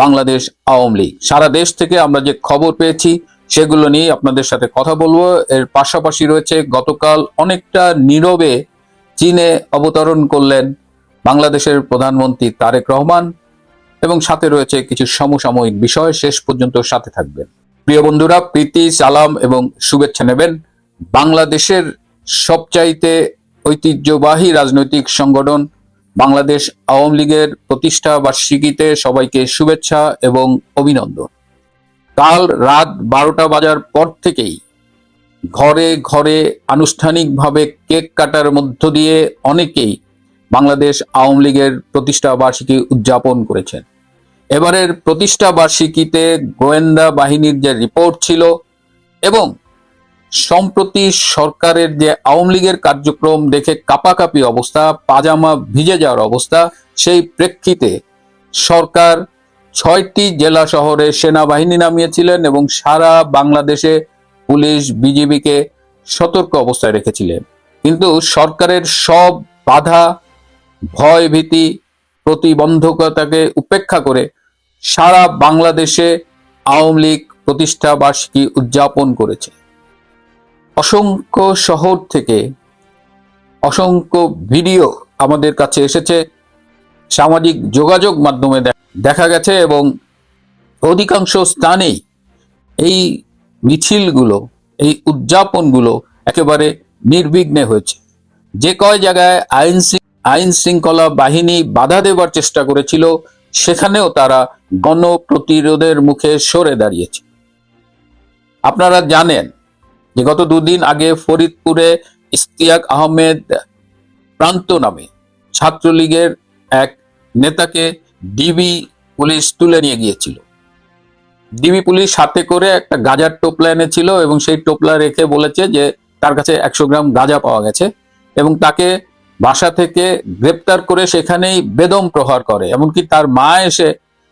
বাংলাদেশ আওয়ামী লীগ। সারা দেশ থেকে আমরা যে খবর পেয়েছি সেগুলো নিয়ে আপনাদের সাথে কথা বলবো। এর পাশাপাশি রয়েছে গতকাল অনেকটা নীরবে চীনে অবতরণ করলেন বাংলাদেশের প্রধানমন্ত্রী তারেক রহমান, এবং সাথে রয়েছে কিছু সমসাময়িক বিষয়। শেষ পর্যন্ত সাথে থাকবেন। প্রিয় বন্ধুরা, প্রীতি, সালাম এবং শুভেচ্ছা নেবেন। বাংলাদেশের সবচাইতে ঐতিহ্যবাহী রাজনৈতিক সংগঠন বাংলাদেশ আওয়ামী লীগের প্রতিষ্ঠা বার্ষিকীতে সবাইকে শুভেচ্ছা এবং অভিনন্দন। কাল রাত 12টা বাজার পর থেকেই ঘরে ঘরে আনুষ্ঠানিকভাবে কেক কাটার মধ্য দিয়ে অনেকেই বাংলাদেশ আওয়ামী লীগের প্রতিষ্ঠা বার্ষিকী উদযাপন করেছেন। এবারের প্রতিষ্ঠা বার্ষিকীতে গোয়েন্দা বাহিনীর যে রিপোর্ট ছিল এবং সম্প্রতি সরকারের যে আওয়ামী লীগের কার্যক্রম দেখে কাঁপাকাঁপি অবস্থা, পাজামা ভিজে যাওয়ার অবস্থা, সেই প্রেক্ষিতে সরকার 6টি জেলা শহরে সেনাবাহিনী নামিয়েছিলেন এবং সারা বাংলাদেশে পুলিশ বিজিবিকে সতর্ক অবস্থায় রেখেছিলেন। কিন্তু সরকারের সব বাধা, ভয় ভীতি, প্রতিবন্ধকতাকে উপেক্ষা করে সারা বাংলাদেশে আওয়ামী লীগ প্রতিষ্ঠা বার্ষিকী উদযাপন করেছে। অসংখ্য শহর থেকে অসংখ্য ভিডিও আমাদের কাছে এসেছে, সামাজিক যোগাযোগ মাধ্যমে দেখা গেছে, এবং অধিকাংশ স্থানেই এই মিছিলগুলো, এই উদযাপনগুলো একেবারে নির্বিঘ্নে হয়েছে। যে কয় জায়গায় আইন শৃঙ্খলা বাহিনী বাধা দেবার চেষ্টা করেছিল সেখানেও তারা গণপ্রতিরোধের মুখে সরে দাঁড়িয়েছে। আপনারা জানেন যে গত দুদিন আগে ফরিদপুরে ইশতিয়াক আহমেদ প্রান্ত নামে ছাত্রলীগের এক নেতাকে ডিবি পুলিশ তুলে নিয়ে গিয়েছিল। ডিবি পুলিশ হাতে করে একটা গাঁজার টোপলা এনেছিল এবং সেই টোপলা রেখে বলেছে যে তার কাছে 100 গ্রাম গাঁজা পাওয়া গেছে, এবং তাকে বাসা থেকে গ্রেপ্তার করে সেখানেই বেদম প্রহার করে। এমনকি তার মা এসে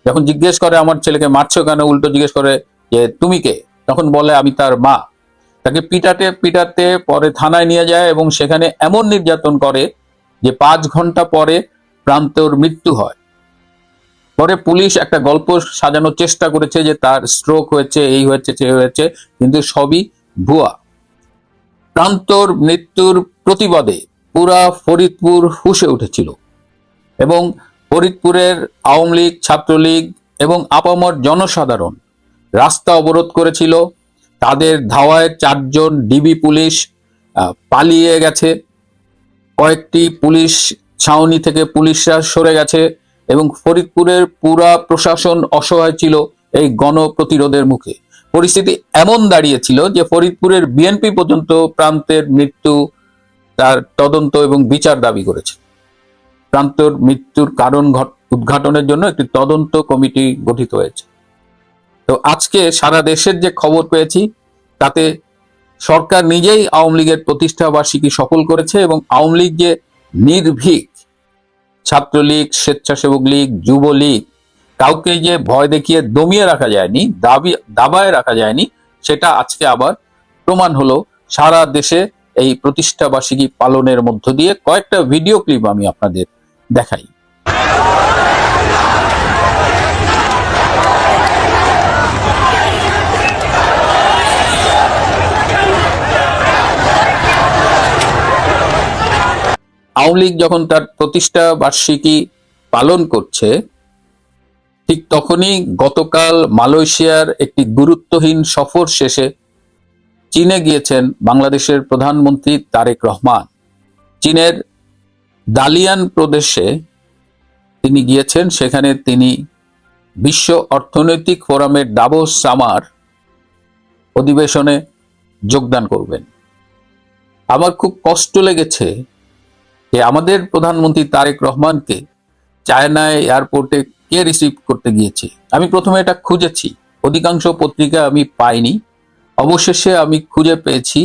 যখন জিজ্ঞেস করে আমার ছেলেকে মারছো কেন, উল্টো জিজ্ঞেস করে যে তুমি কে, তখন বলে আমি তার মা। তাকে পিটাতে পিটাতে পরে থানায় নিয়ে যায় এবং সেখানে এমন নির্যাতন করে যে 5 ঘন্টা পরে প্রান্তর মৃত্যু হয়। পরে পুলিশ একটা গল্প সাজানোর চেষ্টা করেছে যে তার স্ট্রোক হয়েছে, এই হয়েছে, সে হয়েছে, কিন্তু সবই ভুয়া। প্রান্তর মৃত্যুর প্রতিবাদে পুরা ফরিদপুর ফুঁসে উঠেছিল এবং ফরিদপুরের আওয়ামী লীগ, ছাত্রলীগ এবং আপামর জনসাধারণ রাস্তা অবরোধ করেছিল। তাদের ধাওয়ায় 4 জন ডিবি পুলিশ পালিয়ে গেছে। কয়েকটি পুলিশ ছাউনি থেকে পুলিশরা সরে গেছে এবং ফরিদপুরের পুরা প্রশাসন অসহায় ছিল এই গণপ্রতিরোধের মুখে। পরিস্থিতি এমন দাঁড়িয়েছিল যে ফরিদপুরের বিএনপি পর্যন্ত প্রান্তের মৃত্যু তার তদন্ত এবং বিচার দাবি করেছে। প্রান্তর মৃত্যুর কারণ উদ্ঘাটনের জন্য একটি তদন্ত কমিটি গঠিত হয়েছে। তো আজকে সারা দেশের যে খবর পেয়েছি তাতে সরকার নিজেই আওয়ামী লীগের প্রতিষ্ঠা বার্ষিকী সফল করেছে এবং আওয়ামী লীগ যে নির্ভীক, ছাত্রলীগ, স্বেচ্ছাসেবক লীগ, যুবলীগ, কাউকে যে ভয় দেখিয়ে দমিয়ে রাখা যায়নি, দাবায় রাখা যায়নি, সেটা আজকে আবার প্রমাণ হলো। সারা দেশে এই প্রতিষ্ঠা বার্ষিকী পালনের মধ্য দিয়ে কয়েকটা ভিডিও ক্লিপ আমি আপনাদের দেখাই। আওয়ামী লীগ যখন তার প্রতিষ্ঠা বার্ষিকী পালন করছে ঠিক তখনই গতকাল মালয়েশিয়ার একটি গুরুত্বহীন সফর শেষে চীনে গিয়েছেন বাংলাদেশের প্রধানমন্ত্রী তারেক রহমান। চীনের দালিয়ান প্রদেশে তিনি গিয়েছেন, সেখানে তিনি বিশ্ব অর্থনৈতিক ফোরামের দাভোস সামার অধিবেশনে যোগদান করবেন। আমার খুব কষ্ট লেগেছে যে আমাদের প্রধানমন্ত্রী তারেক রহমানকে চায়নায় এয়ারপোর্টে কে রিসিভ করতে গিয়েছে। আমি প্রথমে এটা খুঁজেছি, অধিকাংশ পত্রিকা আমি পাইনি। অবশেষে আমি খুঁজে পেয়েছি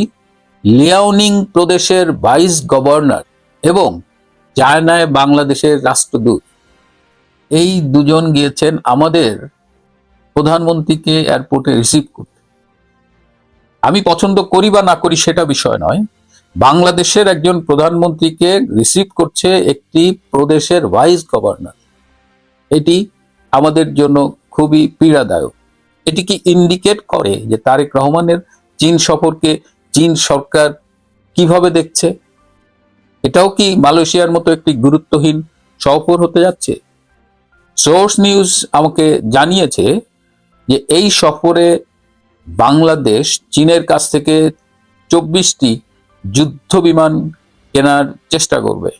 লিয়াওনিং প্রদেশের ভাইস গভর্নর এবং চায়নায় বাংলাদেশের রাষ্ট্রদূত, এই দুজন গিয়েছেন আমাদের প্রধানমন্ত্রীকে এয়ারপোর্টে রিসিভ করতে। আমি পছন্দ করি বা না করি সেটা বিষয় নয়, বাংলাদেশের একজন প্রধানমন্ত্রীকে রিসিভ করছে একটি প্রদেশের ভাইস গভর্নর, এটি আমাদের জন্য খুবই পীড়াদায়ক। এটি কি ইন্ডিকেট করে যে তারেক রহমানের চীন সফরকে চীন সরকার কিভাবে দেখছে? এটাও কি মালয়েশিয়ার মতো একটি গুরুত্বহীন সফর হতে যাচ্ছে? সোর্স নিউজ আমাকে জানিয়েছে যে এই সফরে বাংলাদেশ চীনের কাছ থেকে 24টি যুদ্ধ বিমান কেনার চেষ্টা করবে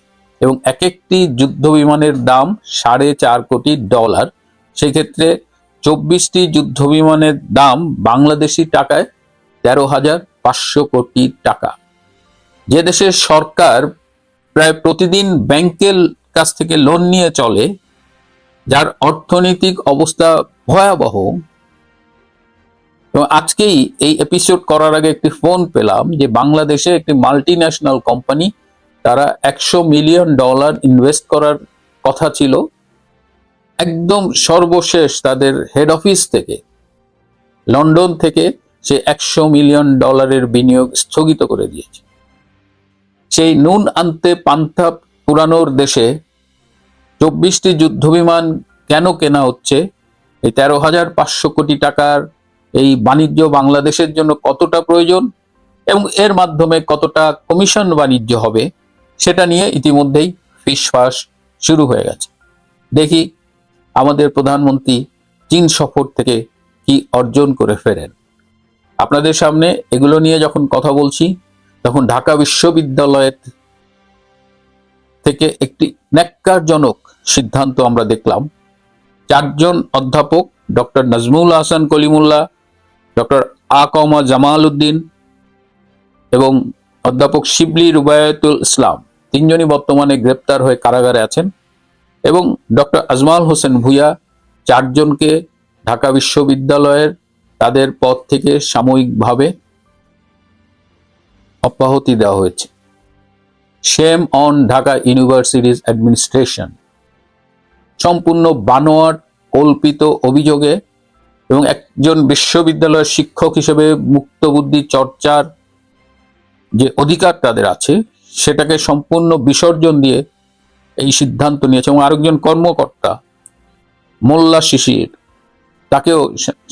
এবং এক একটি যুদ্ধ বিমানের দাম $4.5 কোটি। সেই ক্ষেত্রে 24টি যুদ্ধ বিমানের দাম বাংলাদেশি টাকায় 13,500 কোটি টাকা। যে দেশের সরকার প্রায় প্রতিদিন ব্যাংকের কাছ থেকে লোন নিয়ে চলে, যার অর্থনৈতিক অবস্থা ভয়াবহ, এবং আজকেই এই এপিসোড করার আগে একটি ফোন পেলাম যে বাংলাদেশে একটি মাল্টি ন্যাশনাল কোম্পানি, তারা $100 মিলিয়ন ইনভেস্ট করার কথা ছিল, একদম সর্বশেষ তাদের হেড অফিস থেকে লন্ডন থেকে সে $100 মিলিয়ন বিনিয়োগ স্থগিত করে দিয়েছে। সেই নুন আনতে পান্তা পুরানোর দেশে 24টি যুদ্ধ বিমান কেন কেনা হচ্ছে? এই 13,500 কোটি টাকার এই বাণিজ্য বাংলাদেশের জন্য কতটা প্রয়োজন এবং এর মাধ্যমে কতটা কমিশন বাণিজ্য হবে, সেটা নিয়ে ইতিমধ্যেই ফিসফাস শুরু হয়ে গেছে। দেখি আমাদের প্রধানমন্ত্রী চীন সফর থেকে কি অর্জন করে ফেরেন। আপনাদের সামনে এগুলো নিয়ে যখন কথা বলছি, তখন ঢাকা বিশ্ববিদ্যালয়ের থেকে একটি ন্যাক্কারজনক সিদ্ধান্ত আমরা দেখলাম। 4 জন অধ্যাপক, ডক্টর নাজমুল হাসান কলিমুল্লাহ, ডক্টর আকমা জামাল উদ্দিন এবং অধ্যাপক শিবলি রুবায়াতুল ইসলাম, 3 জনই বর্তমানে গ্রেপ্তার হয়ে কারাগারে আছেন, এবং ডক্টর আজমাল হোসেন ভুইয়া, 4 জনকে ঢাকা বিশ্ববিদ্যালয়ের তাদের পদ থেকে সাময়িকভাবে অব্যাহতি দেওয়া হয়েছে। Shame on Dhaka universities administration. সম্পূর্ণ বানোয়াট কল্পিত অভিযোগে এবং একজন বিশ্ববিদ্যালয়ের শিক্ষক হিসেবে মুক্তবুদ্ধি চর্চার যে অধিকার তাদের আছে, সেটাকে সম্পূর্ণ বিসর্জন দিয়ে এই সিদ্ধান্ত নিয়েছে। এবং আরেকজন কর্মকর্তা মোল্লা শিশির, তাকেও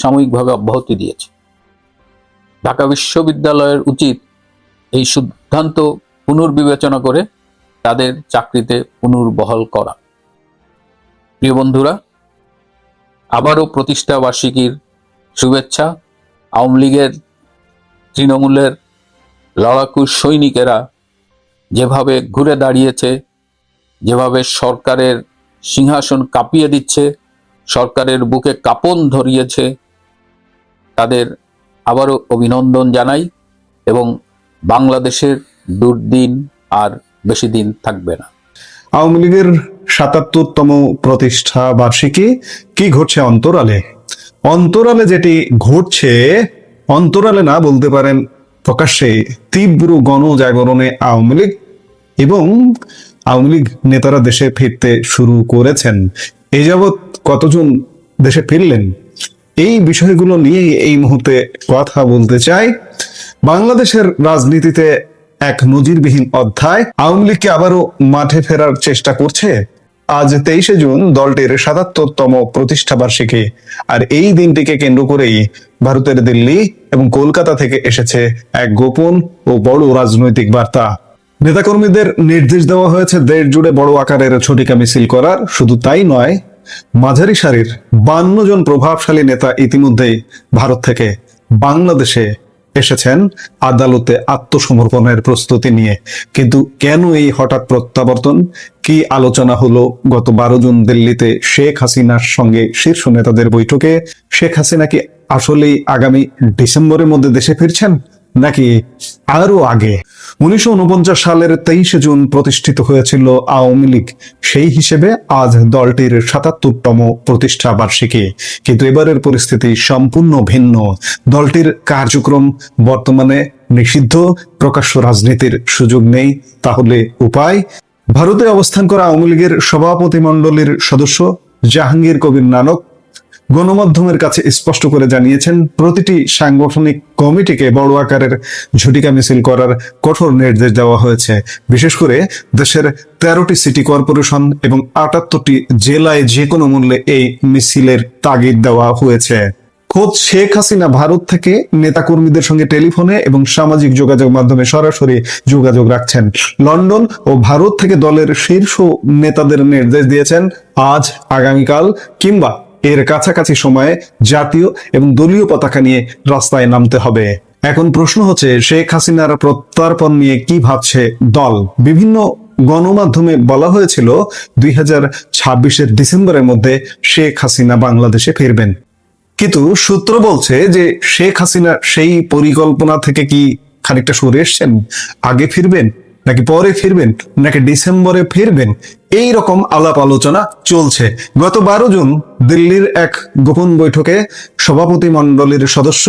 সাময়িকভাবে অব্যাহতি দিয়েছে। ঢাকা বিশ্ববিদ্যালয়ের উচিত এই সিদ্ধান্ত পুনর্বিবেচনা করে তাদের চাকরিতে পুনর্বহাল করা। প্রিয় বন্ধুরা, আবারও প্রতিষ্ঠা বার্ষিকীর শুভেচ্ছা। আওয়ামী লীগের, তৃণমূলের লড়াকু সৈনিকেরা যেভাবে ঘুরে দাঁড়িয়েছে, যেভাবে সরকারের সিংহাসন কাঁপিয়ে দিচ্ছে, সরকারের বুকে কাঁপন ধরিয়েছে, তাদের আবারও অভিনন্দন জানাই এবং বাংলাদেশের দুর্দিন আর বেশি দিন থাকবে না। আওয়ামী লীগের ৭৭তম প্রতিষ্ঠা বার্ষিকী, কি ঘটছে অন্তরালে? অন্তরালে যেটি ঘটছে, অন্তরালে না বলতে পারেন প্রকাশ্যে, তীব্র গণজাগরণে আওয়ামী লীগ এবং আওয়ামী লীগ নেতারা দেশে ফিরতে শুরু করেছেন। এই যাবৎ কতজন দেশে ফিরলেন, এই বিষয়গুলো নিয়ে এই মুহূর্তে কথা বলতে চাই। বাংলাদেশের রাজনীতিতে এক নজিরবিহীন অধ্যায়, আওয়ামী লীগকে আবারও মাঠে ফেরার চেষ্টা করছে। আজ 23শে জুন দলটির ৭৭তম প্রতিষ্ঠা বার্ষিকী, আর এই দিনটিকে কেন্দ্র করেই ভারতের দিল্লি এবং কলকাতা থেকে এসেছে এক গোপন ও বড় রাজনৈতিক বার্তা। নেতাকর্মীদের নির্দেশ দেওয়া হয়েছে দেশ জুড়ে বড় আকারের ঝটিকা মিছিল করার। শুধু তাই নয়, মাঝারি সারির 52 জন প্রভাবশালী নেতা ইতিমধ্যেই ভারত থেকে বাংলাদেশে এসেছেন আদালতে আত্মসমর্পণের প্রস্তুতি নিয়ে। কিন্তু কেন এই হঠাৎ প্রত্যাবর্তন? কি আলোচনা হলো গত 12 জুন দিল্লিতে শেখ হাসিনার সঙ্গে শীর্ষ নেতাদের বৈঠকে? শেখ হাসিনা কি আসলেই আগামী ডিসেম্বরের মধ্যে দেশে ফিরছেন, নাকি আরো আগে? 1949 সালের 23শে জুন প্রতিষ্ঠিত হয়েছিল আওয়ামী লীগ। সেই হিসেবে আজ দলটির ৭৭তম প্রতিষ্ঠা বার্ষিকী। কিন্তু এবারের পরিস্থিতি সম্পূর্ণ ভিন্ন। দলটির কার্যক্রম বর্তমানে নিষিদ্ধ, প্রকাশ্য রাজনীতির সুযোগ নেই। তাহলে উপায়? ভারতে অবস্থান করা আওয়ামী লীগের সভাপতি মণ্ডলীর সদস্য জাহাঙ্গীর কবির নানক গণমাধ্যমের কাছে স্পষ্ট করে জানিয়েছেন প্রতিটি সাংগঠনিক কমিটিকে বড় আকারের ঝটিকা মিছিল করার কঠোর নির্দেশ দেওয়া হয়েছে। বিশেষ করে দেশের 13টি সিটি কর্পোরেশন এবং 78টি জেলায় যে কোনো মূল্যে এই মিছিলের তাগিদ দেওয়া হয়েছে। খোদ শেখ হাসিনা ভারত থেকে নেতাকর্মীদের সঙ্গে টেলিফোনে এবং সামাজিক যোগাযোগ মাধ্যমে সরাসরি যোগাযোগ রাখছেন। লন্ডন ও ভারত থেকে দলের শীর্ষ নেতাদের নির্দেশ দিয়েছেন আজ, আগামীকাল কিংবা এর কাছাকাছি সময়ে জাতীয় এবং দলীয় পতাকা নিয়ে রাস্তায় নামতে হবে। এখন প্রশ্ন হচ্ছে, শেখ হাসিনার প্রত্যর্পণ নিয়ে কি ভাবছে দল? বিভিন্ন গণমাধ্যমে বলা হয়েছিল 2026-এর ডিসেম্বরের মধ্যে শেখ হাসিনা বাংলাদেশে ফিরবেন, কিন্তু সূত্র বলছে যে শেখ হাসিনা সেই পরিকল্পনা থেকে কি খানিকটা সরে এসছেন। আগে ফিরবেন নাকি পরে ফিরবেন নাকি ডিসেম্বরে ফিরবেন, এই রকম আলাপ আলোচনা চলছে। গত 12 জুন দিল্লির এক গোপন বৈঠকে সভাপতি মণ্ডলীর সদস্য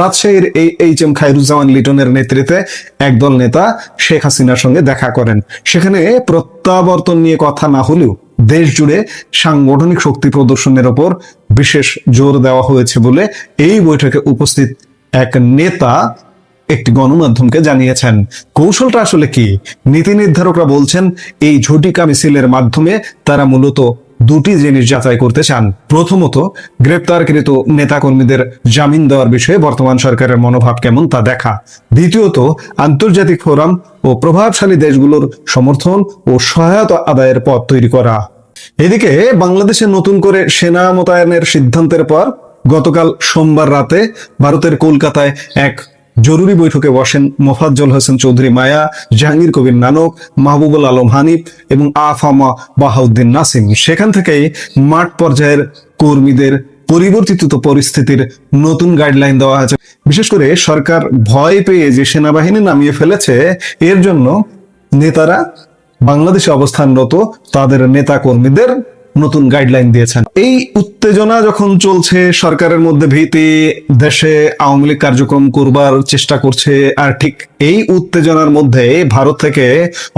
রাজশাহীর এইচ.এম. খায়রুজ্জামান লিটনের নেতৃত্বে একদল নেতা শেখ হাসিনার সঙ্গে দেখা করেন। সেখানে প্রত্যাবর্তন নিয়ে কথা না হলেও দেশ জুড়ে সাংগঠনিক শক্তি প্রদর্শনের ওপর বিশেষ জোর দেওয়া হয়েছে বলে এই বৈঠকে উপস্থিত এক নেতা একটি গণমাধ্যমকে জানিয়েছেন। কৌশলটা আসলে কি? নীতি নির্ধারকরা বলছেন এই ঝটিকা মিছিলের মাধ্যমে তারা মূলত দুটি জিনিস যাচাই করতে চান। প্রথমত, গ্রেপ্তারকৃত নেতাকর্মীদের জামিন দেওয়ার বিষয়ে বর্তমান সরকারের মনোভাব কেমন তা দেখা। দ্বিতীয়ত, আন্তর্জাতিক ফোরাম ও প্রভাবশালী দেশগুলোর সমর্থন ও সহায়তা আদায়ের পথ তৈরি করা। এদিকে বাংলাদেশে নতুন করে সেনা মোতায়েনের সিদ্ধান্তের পর গতকাল সোমবার রাতে ভারতের কলকাতায় এক জরুরি বৈঠকে বসেন মোফাজ্জল হোসেন চৌধুরী মায়া, জাহাঙ্গীর কবির নানক, মাহবুবুল আলম হানিফ এবং আফামা বাহাউদ্দিন নাসিম। সেখান থেকেই মাঠ পর্যায়ের কর্মীদের পরিবর্তিত পরিস্থিতির নতুন গাইডলাইন দেওয়া হয়েছে। বিশেষ করে সরকার ভয় পেয়ে যে সেনাবাহিনী নামিয়ে ফেলেছে, এর জন্য নেতারা বাংলাদেশে অবস্থানরত তাদের নেতা কর্মীদের নতুন গাইডলাইন দিয়েছেন। এই উত্তেজনা যখন চলছে, সরকারের মধ্যে ভীতি, দেশে আওয়ামী লীগ কার্যক্রম করবার চেষ্টা করছে, আর ঠিক এই উত্তেজনার মধ্যে ভারত থেকে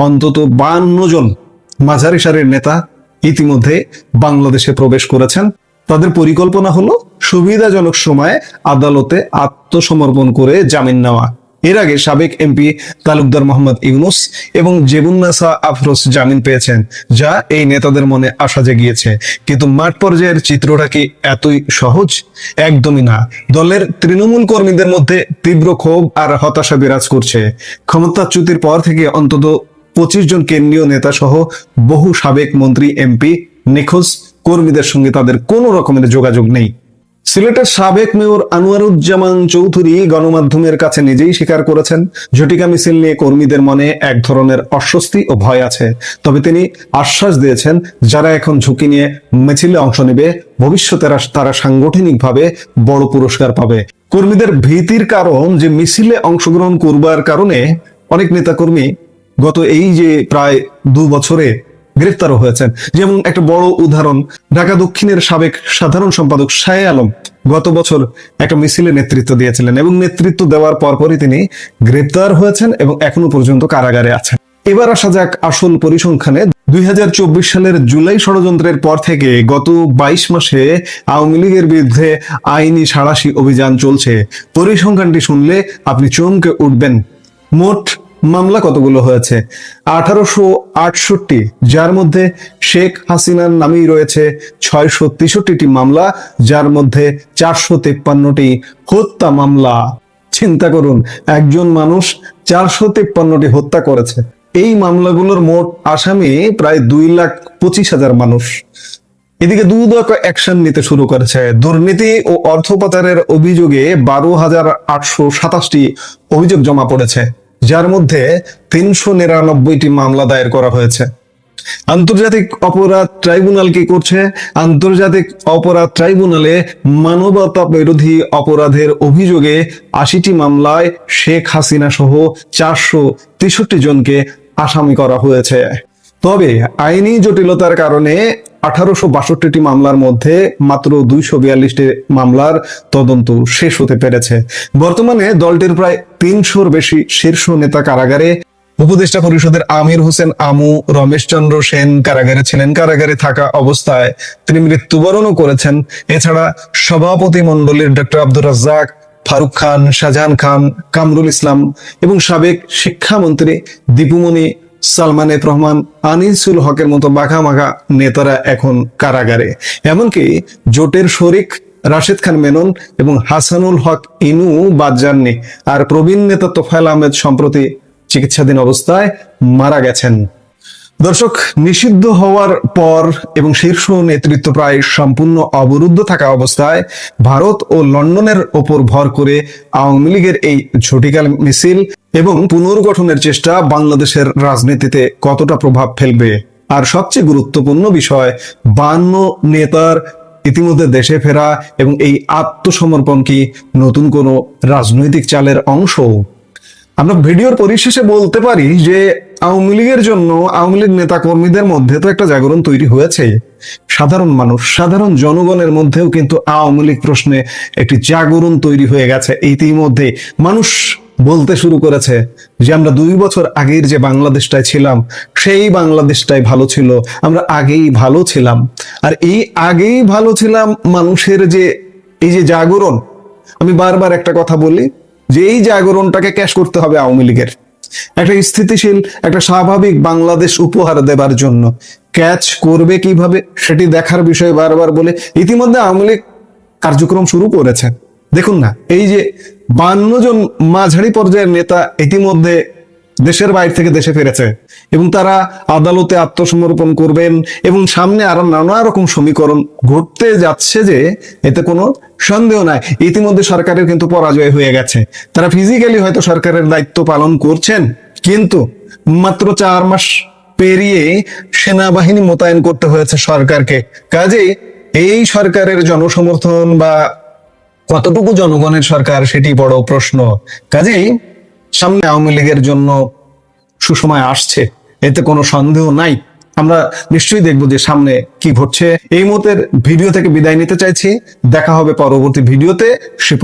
অন্তত 52 জন মাঝারি সারির নেতা ইতিমধ্যে বাংলাদেশে প্রবেশ করেছেন। তাদের পরিকল্পনা হলো সুবিধাজনক সময়ে আদালতে আত্মসমর্পণ করে জামিন নেওয়া। এর আগে সাবেক এমপি তালুকদার মোহাম্মদ ইউনুস এবং জেবুন্নাসা আফরোজ জামিন পেয়েছেন, যা এই নেতাদের মনে আশা জাগিয়েছে। কিন্তু মাঠ পর্যায়ের চিত্রটা কি এতই সহজ? একদমই না। দলের তৃণমূল কর্মীদের মধ্যে তীব্র ক্ষোভ আর হতাশা বিরাজ করছে। ক্ষমতাচ্যুতির পর থেকে অন্তত 25 জন কেন্দ্রীয় নেতা সহ বহু সাবেক মন্ত্রী, এমপি নিখোঁজ। কর্মীদের সঙ্গে তাদের কোনো রকমের যোগাযোগ নেই। সিলেটের সাবেক মেয়র আনোয়ারুজ্জামান চৌধুরী গণমাধ্যমের কাছে নিজেই স্বীকার করেছেন, ঝটিকা মিছিল নিয়ে কর্মীদের মনে এক ধরনের অস্বস্তি ও ভয় আছে। তবে তিনি আশ্বাস দিয়েছেন, যারা এখন ঝুঁকি নিয়ে মিছিলে অংশ নেবে, ভবিষ্যতে তারা সাংগঠনিকভাবে বড় পুরস্কার পাবে। কর্মীদের ভীতির কারণ যে মিছিলে অংশগ্রহণ করবার কারণে অনেক নেতাকর্মী গত এই যে প্রায় 2 বছরে গ্রেফতারও হয়েছেন। যেমন একটা বড় উদাহরণ, ঢাকা দক্ষিণের সাবেক সাধারণ সম্পাদক শাহে আলম গত বছর একটা মিছিলে নেতৃত্ব দিয়েছিলেন এবং নেতৃত্ব দেওয়ার পরপরই তিনি গ্রেফতার হয়েছেন এবং এখনো পর্যন্ত কারাগারে আছেন। এবার আসা যাক আসল পরিসংখ্যানে। 2024 সালের জুলাই ষড়যন্ত্রের পর থেকে গত 22 মাসে আওয়ামী লীগের বিরুদ্ধে আইনি সাঁড়াশি অভিযান চলছে। পরিসংখ্যানটি শুনলে আপনি চমকে উঠবেন। মোট মামলা কতগুলো হয়েছে? 1868, যার মধ্যে শেখ হাসিনার নামেই রয়েছে 663টি মামলা, যার মধ্যে 453টি হত্যা মামলা। চিন্তা করুন, একজন মানুষ 453টি হত্যা করেছে। এই মামলাগুলোর মোট আসামি প্রায় 2,25,000 মানুষ। এদিকে দুদক অ্যাকশন নিতে শুরু করেছে। দুর্নীতি ও অর্থ পাচারের অভিযোগে 12,827টি অভিযোগ জমা পড়েছে, যার মধ্যে 399টি মামলা দায়ের করা হয়েছে। আন্তর্জাতিক অপরাধ ট্রাইব্যুনাল কি করছে? আন্তর্জাতিক অপরাধ ট্রাইব্যুনালে মানবতা বিরোধী অপরাধের অভিযোগে 80টি মামলায় শেখ হাসিনা সহ 463 জনকে আসামি করা হয়েছে। তবে আইনি জটিলতার কারণে 1862টি মামলার মধ্যে মাত্র 242টি মামলার তদন্ত শেষ হতে পেরেছে। বর্তমানে দলটির প্রায় 300-র বেশি শীর্ষ নেতা কারাগারে। উপদেষ্টা পরিষদের আমির হোসেন আমু রমেশচন্দ্র সেন কারাগারে ছিলেন। কারাগারে থাকা অবস্থায় তিনি মৃত্যুবরণও করেছেন। এছাড়া সভাপতি মণ্ডলীর ডক্টর আব্দুর রাজ্জাক, ফারুক খান, শাহজাহান খান, কামরুল ইসলাম এবং সাবেক শিক্ষামন্ত্রী দীপুমণি, সালমান এফ রহমান, আনিসুল হকের মতো মাখা মাখা নেতারা এখন কারাগারে। এমনকি জোটের শরিক রাশেদ খান মেনন এবং হাসানুল হক ইনু বাদ যাননি। আর প্রবীণ নেতা তোফায়েল আহমেদ সম্প্রতি চিকিৎসাধীন অবস্থায় মারা গেছেন। দর্শক, নিষিদ্ধ হওয়ার পর এবং শীর্ষ নেতৃত্ব প্রায় সম্পূর্ণ অবরুদ্ধ থাকা অবস্থায় ভারত ও লন্ডনের ওপর ভর করে আওয়ামী লীগের এই ঝটিকা মিছিল এবং পুনর্গঠনের চেষ্টা বাংলাদেশের রাজনীতিতে কতটা প্রভাব ফেলবে, আর সবচেয়ে গুরুত্বপূর্ণ বিষয় 52 নেতার ইতিমধ্যে দেশে ফেরা এবং এই আত্মসমর্পণ কি নতুন কোনো রাজনৈতিক চালের অংশ? আমরা ভিডিওর পরিশেষে বলতে পারি যে আওয়ামী লীগের জন্য আওয়ামী লীগ নেতা কর্মীদের মধ্যে তো একটা জাগরণ তৈরি হয়েছে। সাধারণ মানুষ, সাধারণ জনগণের মধ্যেও কিন্তু আওয়ামী লীগ প্রশ্নে একটি জাগরণ তৈরি হয়ে গেছে। ইতিমধ্যে মানুষ বলতে শুরু করেছে যে আমরা 2 বছর আগের যে বাংলাদেশটায় ছিলাম সেই বাংলাদেশটাই ভালো ছিল, আমরা আগেই ভালো ছিলাম। আর এই আগেই ভালো ছিলাম মানুষের যে এই যে জাগরণ, আমি বারবার একটা কথা বলি যে এই জাগরণটাকে ক্যাশ করতে হবে আওয়ামী লীগের। একটা স্থিতিশীল, একটা স্বাভাবিক বাংলাদেশ উপহার দেবার জন্য ক্যাচ করবে কিভাবে সেটি দেখার বিষয়ে বারবার বলে ইতিমধ্যে আওয়ামী লীগ কার্যক্রম শুরু করেছে। দেখুন না, এই যে 52 জন মাঝারি পর্যায়ের নেতা ইতিমধ্যে দেশের বাইরে থেকে দেশে ফিরেছে এবং তারা আদালতে আত্মসমর্পণ করবেন এবং সামনে আরো নানা রকম সমীকরণ ঘটতে যাচ্ছে যে এতে কোনো সন্দেহ নাই। ইতিমধ্যে সরকারের কিন্তু পরাজয় হয়ে গেছে। তারা ফিজিক্যালি হয়তো সরকারের দায়িত্ব পালন করছেন, কিন্তু মাত্র 4 মাস পেরিয়ে সেনাবাহিনী মোতায়েন করতে হয়েছে সরকারকে। কাজেই এই সরকারের জনসমর্থন বা কতটুকু জনগণের সরকার সেটি বড় প্রশ্ন। কাজেই সামনে আওয়ামী লীগের জন্য সুসময় আসছে, এতে কোনো সন্দেহ নাই। আমরা নিশ্চয়ই দেখবো যে সামনে কি ঘটছে। এই মুহূর্তের ভিডিও থেকে বিদায় নিতে চাইছি। দেখা হবে পরবর্তী ভিডিওতে। সে